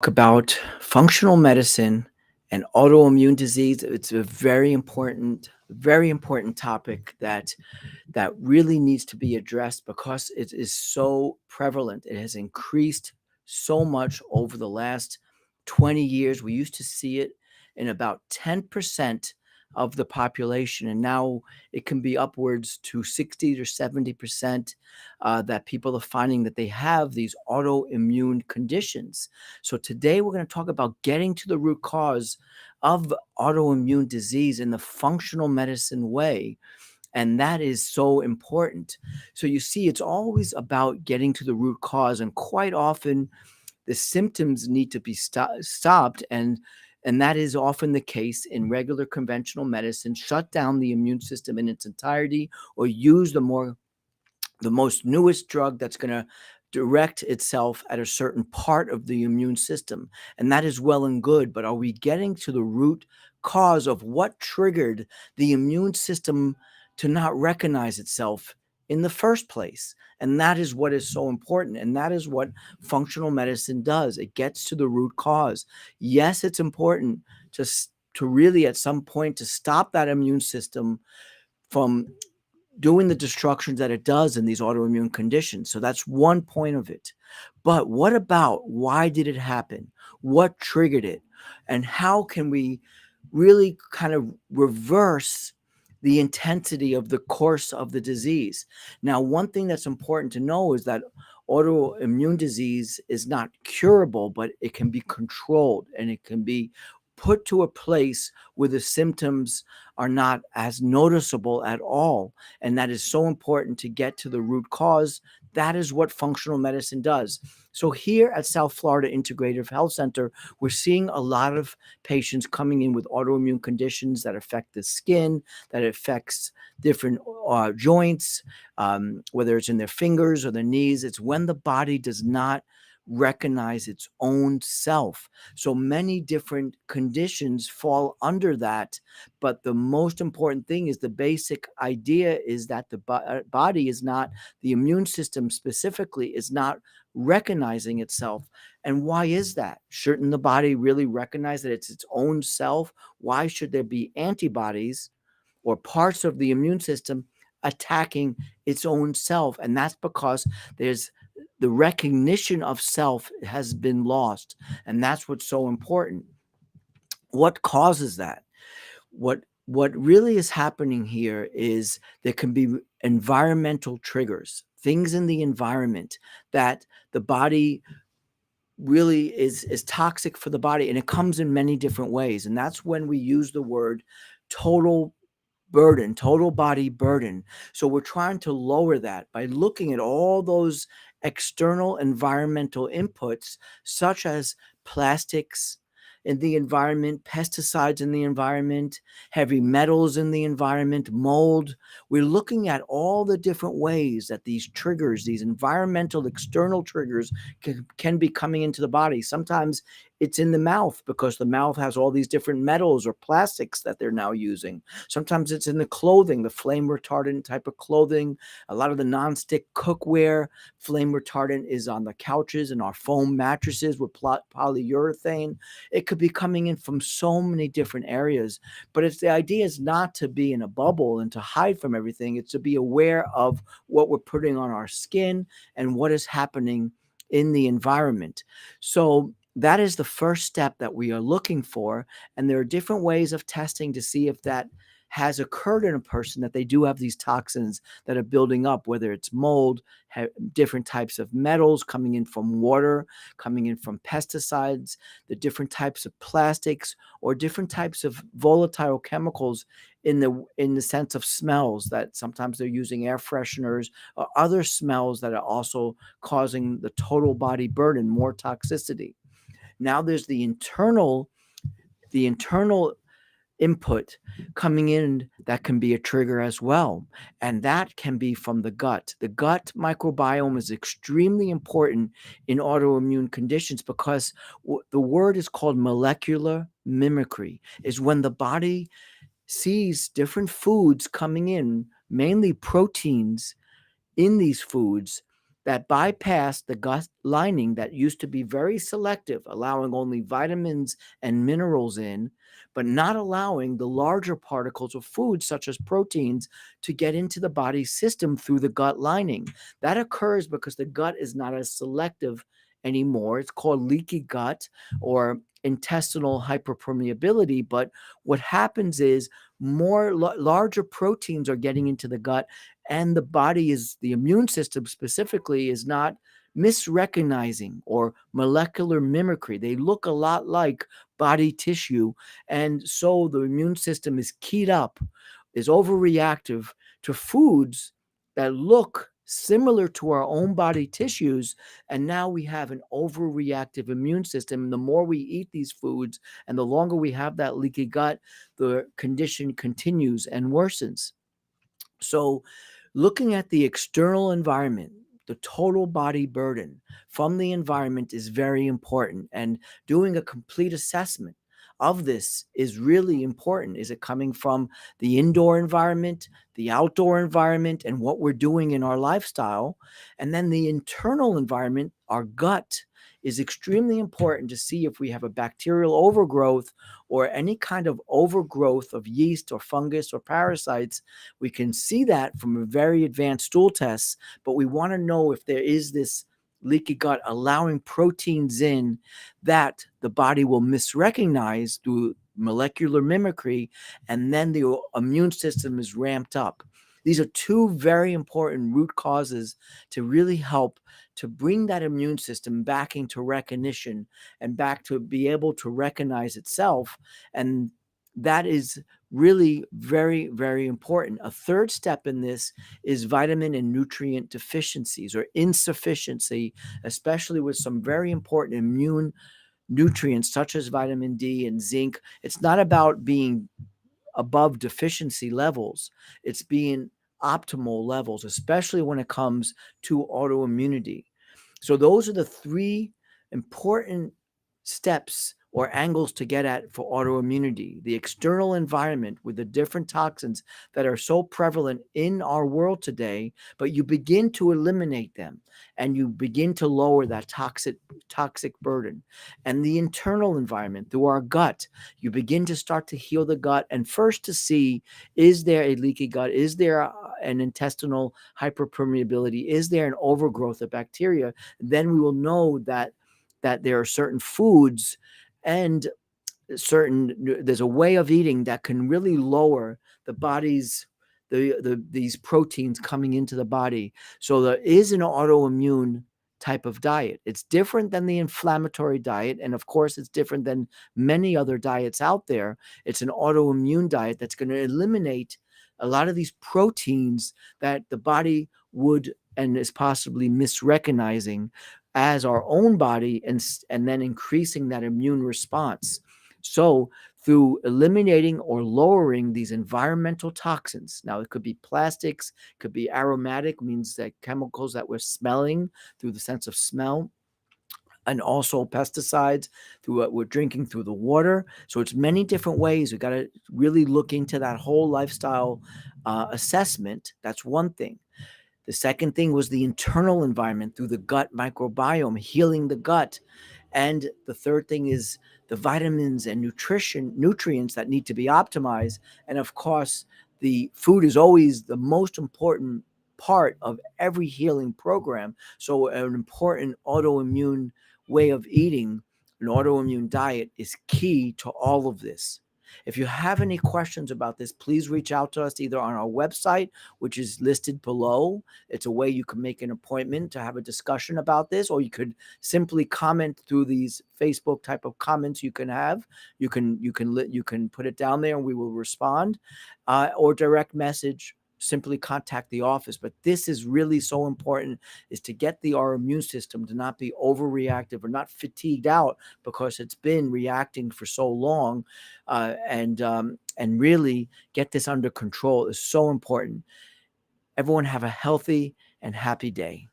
about functional medicine and autoimmune disease. It's a very important topic that really needs to be addressed because it is so prevalent. It has increased so much over the last 20 years. We used to see it in about 10% of the population, and now it can be upwards to 60 to 70% that people are finding that they have these autoimmune conditions. So today we're going to talk about getting to the root cause of autoimmune disease in the functional medicine way, and that is so important. So you see, it's always about getting to the root cause, and quite often the symptoms need to be stopped, and that is often the case in regular conventional medicine. Shut down the immune system in its entirety, or use the most newest drug that's going to direct itself at a certain part of the immune system. And that is well and good, but are we getting to the root cause of what triggered the immune system to not recognize itself in the first place? And that is what is so important. And that is what functional medicine does. It gets to the root cause. Yes, it's important to really at some point to stop that immune system from doing the destructions that it does in these autoimmune conditions. So that's one point of it. But what about why did it happen? What triggered it? And how can we really kind of reverse the intensity of the course of the disease? Now, one thing that's important to know is that autoimmune disease is not curable, but it can be controlled, and it can be put to a place where the symptoms are not as noticeable at all. And that is so important to get to the root cause. That is what functional medicine does. So here at South Florida Integrative Health Center, we're seeing a lot of patients coming in with autoimmune conditions that affect the skin, that affects different joints, whether it's in their fingers or their knees. It's when the body does not recognize its own self. So many different conditions fall under that. But the most important thing is the basic idea is that the body is not, the immune system specifically is not recognizing itself. And why is that? Shouldn't the body really recognize that it's its own self? Why should there be antibodies or parts of the immune system attacking its own self? And that's because there's the recognition of self has been lost. And that's what's so important. What causes that? What really is happening here is there can be environmental triggers, things in the environment that the body really is toxic for the body, and it comes in many different ways. And that's when we use the word total burden, total body burden. So we're trying to lower that by looking at all those external environmental inputs, such as plastics in the environment, pesticides in the environment, heavy metals in the environment, mold. We're looking at all the different ways that these triggers, these environmental external triggers, can be coming into the body. Sometimes it's in the mouth because the mouth has all these different metals or plastics that they're now using. Sometimes it's in the clothing, the flame retardant type of clothing. A lot of the nonstick cookware, flame retardant is on the couches and our foam mattresses with polyurethane. It could be coming in from so many different areas. But it's the idea is not to be in a bubble and to hide from everything. It's to be aware of what we're putting on our skin and what is happening in the environment. So that is the first step that we are looking for. And there are different ways of testing to see if that has occurred in a person, that they do have these toxins that are building up, whether it's mold, different types of metals coming in from water, coming in from pesticides, the different types of plastics, or different types of volatile chemicals in the sense of smells, that sometimes they're using air fresheners or other smells that are also causing the total body burden, more toxicity. Now there's the internal input coming in that can be a trigger as well. And that can be from the gut. The gut microbiome is extremely important in autoimmune conditions because the word is called molecular mimicry, is when the body sees different foods coming in, mainly proteins in these foods, that bypass the gut lining that used to be very selective, allowing only vitamins and minerals in, but not allowing the larger particles of food, such as proteins, to get into the body's system through the gut lining. That occurs because the gut is not as selective anymore. It's called leaky gut or intestinal hyperpermeability. But what happens is more larger proteins are getting into the gut, and the immune system specifically is not misrecognizing or molecular mimicry. They look a lot like body tissue, and so the immune system is keyed up, is overreactive to foods that look similar to our own body tissues, and now we have an overreactive immune system. And the more we eat these foods and the longer we have that leaky gut, the condition continues and worsens. So, looking at the external environment, the total body burden from the environment is very important, and doing a complete assessment of this is really important. Is it coming from the indoor environment, the outdoor environment, and what we're doing in our lifestyle? And then the internal environment, our gut, is extremely important to see if we have a bacterial overgrowth or any kind of overgrowth of yeast or fungus or parasites. We can see that from a very advanced stool tests, but we want to know if there is this leaky gut allowing proteins in that the body will misrecognize through molecular mimicry, and then the immune system is ramped up. These are two very important root causes to really help to bring that immune system back into recognition and back to be able to recognize itself. And that is really very, very important. A third step in this is vitamin and nutrient deficiencies or insufficiency, especially with some very important immune nutrients such as vitamin D and zinc. It's not about being above deficiency levels, it's being optimal levels, especially when it comes to autoimmunity. So, those are the three important steps or angles to get at for autoimmunity: the external environment with the different toxins that are so prevalent in our world today, but you begin to eliminate them and you begin to lower that toxic burden. And the internal environment through our gut, you begin to start to heal the gut and first to see, is there a leaky gut? Is there an intestinal hyperpermeability? Is there an overgrowth of bacteria? Then we will know that there are certain foods and there's a way of eating that can really lower the body's these proteins coming into the body. So there is an autoimmune type of diet. It's different than the inflammatory diet, and of course it's different than many other diets out there. It's an autoimmune diet that's going to eliminate a lot of these proteins that the body would and is possibly misrecognizing as our own body, and then increasing that immune response. So, through eliminating or lowering these environmental toxins, now it could be plastics, could be aromatic, means that chemicals that we're smelling through the sense of smell, and also pesticides through what we're drinking through the water. So it's many different ways. We got to really look into that whole lifestyle assessment. That's one thing. The second thing was the internal environment through the gut microbiome, healing the gut. And the third thing is the vitamins and nutrients that need to be optimized. And of course, the food is always the most important part of every healing program. So an important autoimmune way of eating, an autoimmune diet, is key to all of this. If you have any questions about this, please reach out to us either on our website, which is listed below. It's a way you can make an appointment to have a discussion about this, or you could simply comment through these Facebook type of comments you can have. You can put it down there and we will respond, or direct message. Simply contact the office. But this is really so important, is to get our immune system to not be overreactive or not fatigued out because it's been reacting for so long, and really get this under control is so important. Everyone have a healthy and happy day.